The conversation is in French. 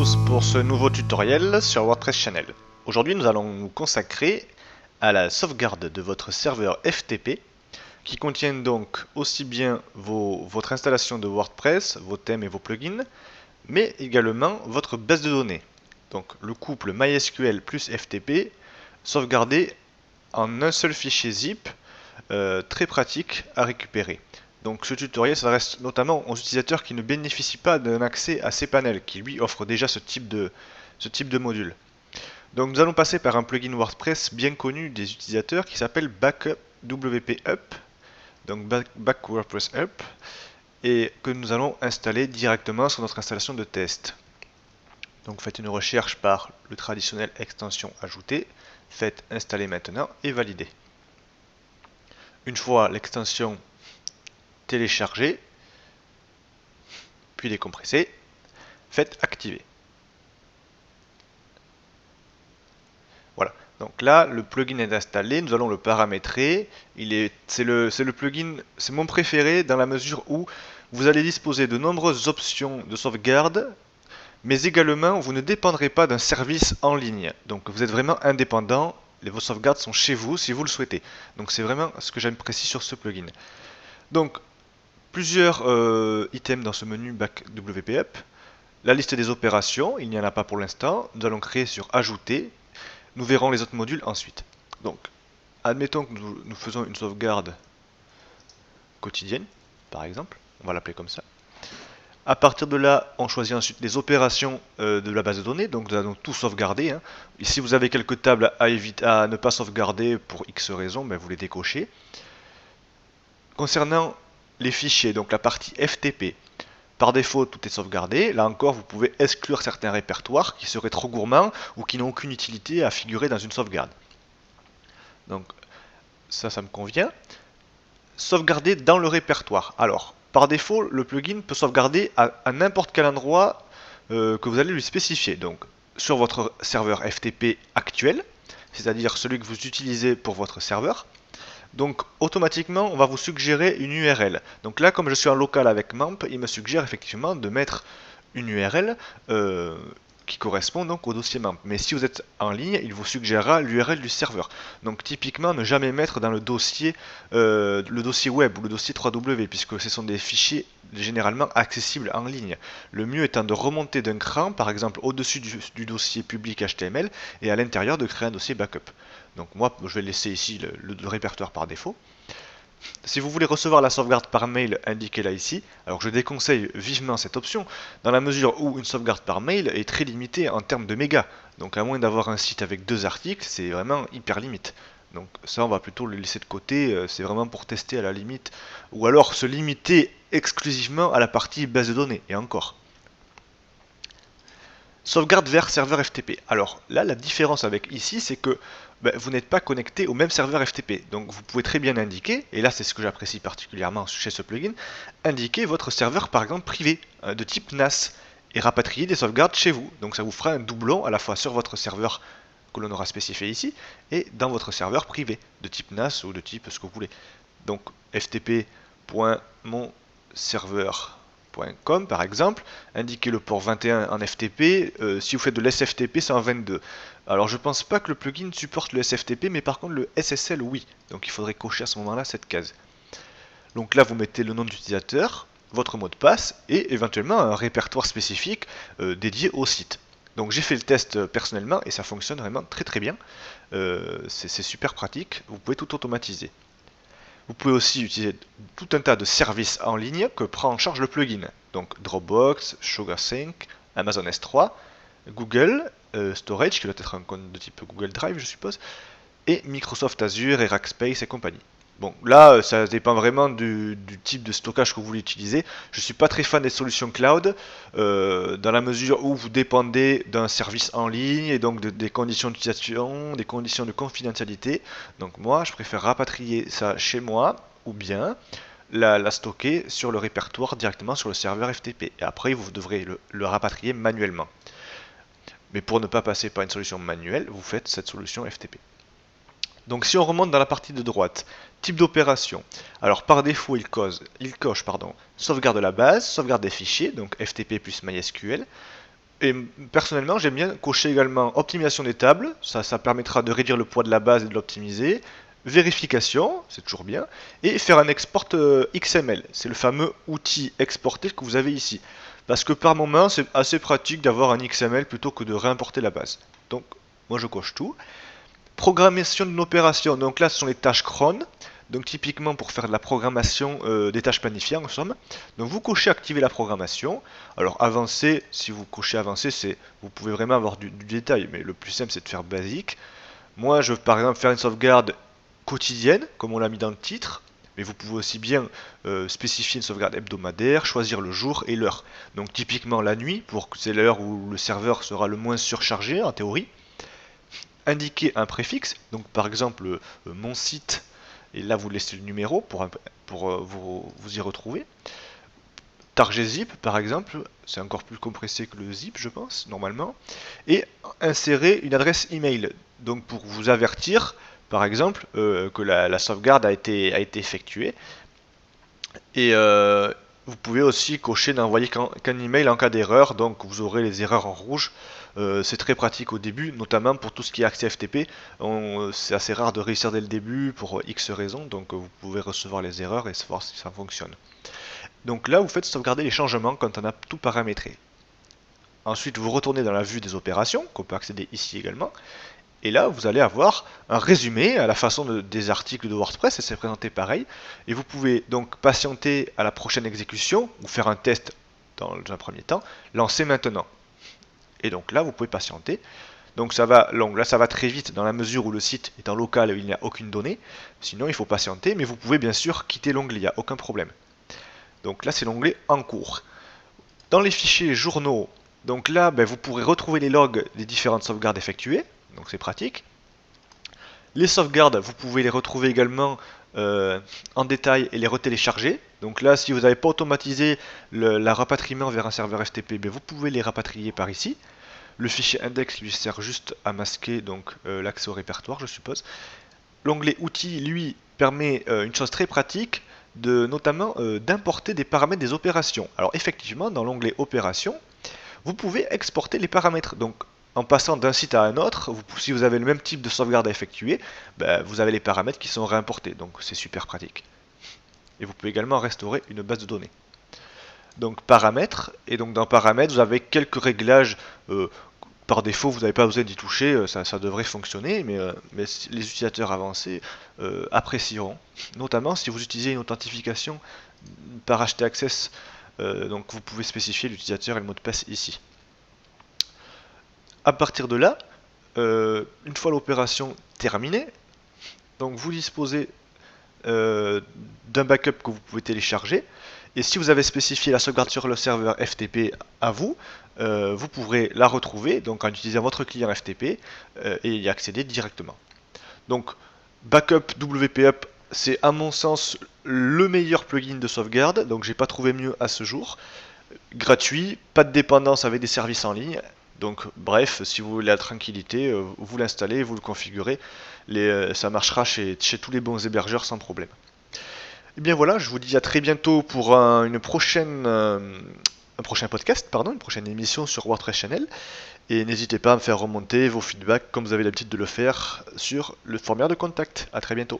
tous pour ce nouveau tutoriel sur WordPress Channel. Aujourd'hui nous allons nous consacrer à la sauvegarde de votre serveur FTP qui contient donc aussi bien votre installation de WordPress, vos thèmes et vos plugins, mais également votre base de données. Donc le couple MySQL plus FTP sauvegardé en un seul fichier zip, très pratique à récupérer. Donc ce tutoriel s'adresse notamment aux utilisateurs qui ne bénéficient pas d'un accès à cPanel, qui lui offre déjà ce type de module. Donc nous allons passer par un plugin WordPress bien connu des utilisateurs qui s'appelle BackWP Up, donc Back WordPress Up, et que nous allons installer directement sur notre installation de test. Donc faites une recherche par le traditionnel extension ajoutée, faites installer maintenant et valider. Une fois l'extension téléchargée, puis décompressée, faites activer. Voilà, donc là le plugin est installé, nous allons le paramétrer. C'est le plugin, c'est mon préféré dans la mesure où vous allez disposer de nombreuses options de sauvegarde, mais également vous ne dépendrez pas d'un service en ligne. Donc vous êtes vraiment indépendant, vos sauvegardes sont chez vous si vous le souhaitez. Donc c'est vraiment ce que j'apprécie sur ce plugin. Donc plusieurs items dans ce menu BackWP Up. La liste des opérations, il n'y en a pas pour l'instant. Nous allons créer sur Ajouter. Nous verrons les autres modules ensuite. Donc, admettons que nous faisons une sauvegarde quotidienne, par exemple. On va l'appeler comme ça. À partir de là, on choisit ensuite les opérations de la base de données. Donc, nous allons tout sauvegarder. Et si vous avez quelques tables à ne pas sauvegarder pour X raisons, ben vous les décochez. Concernant les fichiers, donc la partie FTP, par défaut tout est sauvegardé. Là encore, vous pouvez exclure certains répertoires qui seraient trop gourmands ou qui n'ont aucune utilité à figurer dans une sauvegarde. Donc ça me convient. Sauvegarder dans le répertoire. Alors, par défaut, le plugin peut sauvegarder à n'importe quel endroit que vous allez lui spécifier. Donc sur votre serveur FTP actuel, c'est-à-dire celui que vous utilisez pour votre serveur. Donc automatiquement on va vous suggérer une URL. Donc là comme je suis en local avec MAMP, il me suggère effectivement de mettre une URL qui correspond donc au dossier MAMP. Mais si vous êtes en ligne, il vous suggérera l'URL du serveur. Donc typiquement ne jamais mettre dans le dossier web ou le dossier 3W puisque ce sont des fichiers généralement accessibles en ligne. Le mieux étant de remonter d'un cran, par exemple au-dessus du dossier public HTML et à l'intérieur de créer un dossier backup. Donc moi, je vais laisser ici le répertoire par défaut. Si vous voulez recevoir la sauvegarde par mail, indiquez-la ici. Alors je déconseille vivement cette option, dans la mesure où une sauvegarde par mail est très limitée en termes de mégas. Donc à moins d'avoir un site avec 2 articles, c'est vraiment hyper limite. Donc ça, on va plutôt le laisser de côté, c'est vraiment pour tester à la limite. Ou alors se limiter exclusivement à la partie base de données, et encore. Sauvegarde vers serveur FTP. Alors là, la différence avec ici, c'est que vous n'êtes pas connecté au même serveur FTP. Donc vous pouvez très bien indiquer, et là c'est ce que j'apprécie particulièrement chez ce plugin, indiquer votre serveur par exemple privé, de type NAS, et rapatrier des sauvegardes chez vous. Donc ça vous fera un doublon à la fois sur votre serveur que l'on aura spécifié ici, et dans votre serveur privé, de type NAS ou de type ce que vous voulez. Donc ftp.monserveur.com par exemple, indiquez le port 21 en FTP, si vous faites de l'SFTP c'est en 22. Alors je pense pas que le plugin supporte le SFTP, mais par contre le SSL oui, donc il faudrait cocher à ce moment là cette case. Donc là vous mettez le nom d'utilisateur, votre mot de passe et éventuellement un répertoire spécifique dédié au site. Donc j'ai fait le test personnellement et ça fonctionne vraiment très très bien, c'est super pratique, vous pouvez tout automatiser. Vous pouvez aussi utiliser tout un tas de services en ligne que prend en charge le plugin. Donc Dropbox, SugarSync, Amazon S3, Google Storage, qui doit être un compte de type Google Drive, je suppose, et Microsoft Azure et Rackspace et compagnie. Bon, là, ça dépend vraiment du type de stockage que vous voulez utiliser. Je ne suis pas très fan des solutions cloud, dans la mesure où vous dépendez d'un service en ligne et donc des conditions d'utilisation, des conditions de confidentialité. Donc moi, je préfère rapatrier ça chez moi, ou bien la stocker sur le répertoire directement sur le serveur FTP. Et après, vous devrez le rapatrier manuellement. Mais pour ne pas passer par une solution manuelle, vous faites cette solution FTP. Donc si on remonte dans la partie de droite, type d'opération, alors par défaut il coche sauvegarde de la base, sauvegarde des fichiers, donc FTP plus MySQL, Et personnellement, j'aime bien cocher également optimisation des tables, ça permettra de réduire le poids de la base et de l'optimiser. Vérification, c'est toujours bien. Et faire un export XML, c'est le fameux outil exporter que vous avez ici. Parce que par moment, c'est assez pratique d'avoir un XML plutôt que de réimporter la base. Donc, moi je coche tout. Programmation d'une opération, donc là ce sont les tâches cron. Donc typiquement pour faire de la programmation des tâches planifiées en somme. Donc vous cochez activer la programmation. Alors avancer, si vous cochez avancer, vous pouvez vraiment avoir du détail, mais le plus simple c'est de faire basique. Moi je veux par exemple faire une sauvegarde quotidienne, comme on l'a mis dans le titre. Mais vous pouvez aussi bien spécifier une sauvegarde hebdomadaire, choisir le jour et l'heure. Donc typiquement la nuit, pour que c'est l'heure où le serveur sera le moins surchargé en théorie. Indiquer un préfixe, donc par exemple mon site, et là vous laissez le numéro pour vous y retrouver. Target zip par exemple, c'est encore plus compressé que le zip je pense, normalement. Et insérer une adresse email, donc pour vous avertir par exemple que la sauvegarde a été effectuée. Et vous pouvez aussi cocher n'envoyer qu'un email en cas d'erreur, donc vous aurez les erreurs en rouge. C'est très pratique au début, notamment pour tout ce qui est accès FTP. C'est assez rare de réussir dès le début pour X raisons, donc vous pouvez recevoir les erreurs et savoir si ça fonctionne. Donc là, vous faites sauvegarder les changements quand on a tout paramétré. Ensuite, vous retournez dans la vue des opérations, qu'on peut accéder ici également. Et là, vous allez avoir un résumé à la façon des articles de WordPress, et c'est présenté pareil. Et vous pouvez donc patienter à la prochaine exécution, ou faire un test dans un premier temps, lancer maintenant. Et donc là, vous pouvez patienter. Donc là, ça va très vite dans la mesure où le site est en local et où il n'y a aucune donnée. Sinon, il faut patienter, mais vous pouvez bien sûr quitter l'onglet, il n'y a aucun problème. Donc là, c'est l'onglet en cours. Dans les fichiers journaux, donc là, vous pourrez retrouver les logs des différentes sauvegardes effectuées. Donc c'est pratique. Les sauvegardes, vous pouvez les retrouver également en détail et les retélécharger. Donc là, si vous n'avez pas automatisé la rapatriement vers un serveur FTP, vous pouvez les rapatrier par ici. Le fichier index lui sert juste à masquer donc l'accès au répertoire, je suppose. L'onglet outils, lui, permet une chose très pratique, notamment d'importer des paramètres des opérations. Alors effectivement, dans l'onglet opérations, vous pouvez exporter les paramètres. Donc en passant d'un site à un autre, si vous avez le même type de sauvegarde à effectuer, vous avez les paramètres qui sont réimportés, donc c'est super pratique. Et vous pouvez également restaurer une base de données. Donc paramètres, et donc dans paramètres, vous avez quelques réglages, par défaut vous n'avez pas besoin d'y toucher, ça devrait fonctionner, mais les utilisateurs avancés apprécieront, notamment si vous utilisez une authentification par htaccess, donc vous pouvez spécifier l'utilisateur et le mot de passe ici. À partir de là, une fois l'opération terminée, donc vous disposez d'un backup que vous pouvez télécharger. Et si vous avez spécifié la sauvegarde sur le serveur FTP à vous, vous pourrez la retrouver donc en utilisant votre client FTP et y accéder directement. Donc Backup WPUp, c'est à mon sens le meilleur plugin de sauvegarde, donc j'ai pas trouvé mieux à ce jour. Gratuit, pas de dépendance avec des services en ligne. Donc bref, si vous voulez la tranquillité, vous l'installez, vous le configurez, ça marchera chez tous les bons hébergeurs sans problème. Et bien voilà, je vous dis à très bientôt pour un prochain podcast, une prochaine émission sur WordPress Channel. Et n'hésitez pas à me faire remonter vos feedbacks comme vous avez l'habitude de le faire sur le formulaire de contact. A très bientôt.